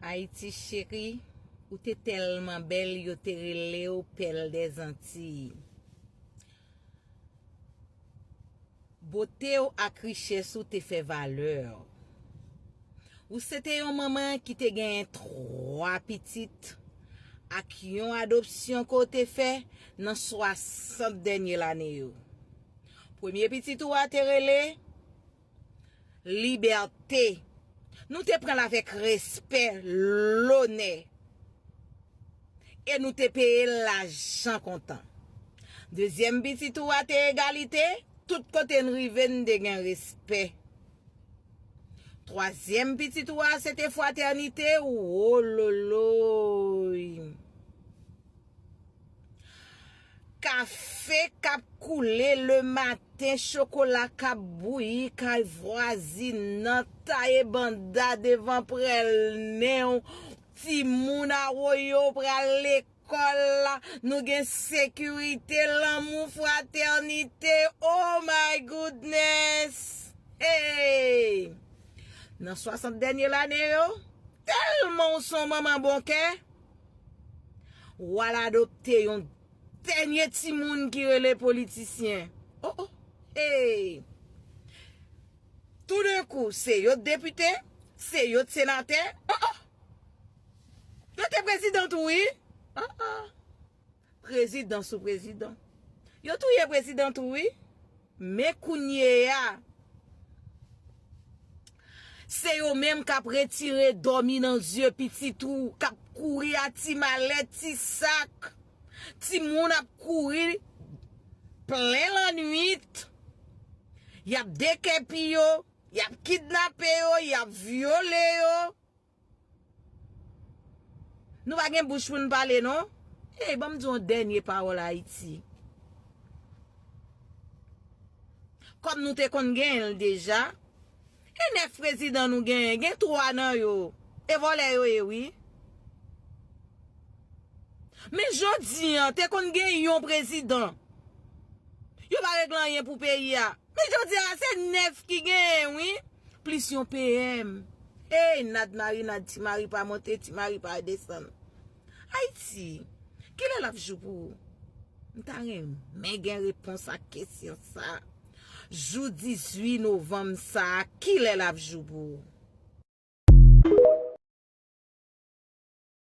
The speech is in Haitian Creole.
Haïti chérie, ou t'es tellement belle, yo te relé au pelle des Antilles. Beauté ou ak richesse ou te fait valeur. Ou c'était une maman qui te gagne 3 petites ak yon adoption ko te fait dans 60 dernières années yo. Premier petit ou a te relé liberté. Nous te prenons avec respect, l'honneur. Et nous te payons l'argent content. Deuxième petit ou a te égalité. Tout côté nous rive de gen respect. Troisième petit ou a c'était fraternité. Oh lolo. Café cap coulé le matin, chocolat cap bouilli, kay voisine nan taille banda devant prel néon, ti moun a royo pral l'école la, nous gen sécurité, l'amour, fraternité, oh my goodness. Hey! Dans 60 dernières années yo, tellement son maman bon cœur, ou al adopté yon dernier ti moun qui les politiciens. Oh oh, hey. Tout d'un coup, c'est yo député, c'est yo sénateur. Oh oh. Yo te président oui. Oh oh. Président sous président. Yo touye président oui. Mais kounye ya. C'est yo même qui a retiré dormi dans yeux petit tout, qui a couru à ti malet, ti sac. Ti moun ap kouri plein la nuit. Y ap dekepi yo, y ap kidnappé yo, y ap violé yo. Nou pa gen bouche pou nou parler non? Eh, bon m'dou dernier parole Haïti. Comme nous te kon gen déjà, et 9 président nous gen 3 nan yo. Et volé yo oui. Mais jodi te kon gen yon président. Yo pa réglan rien pour pays ya. Mais jodi c'est 9 qui gen oui. Plus yon PM. Eh nad ti mari pas monter, ti mari pas descendre. Haïti, quel est la jou pour? M'ta men gen réponse à question ça. Jou 18 novembre ça, quel est la jou pour?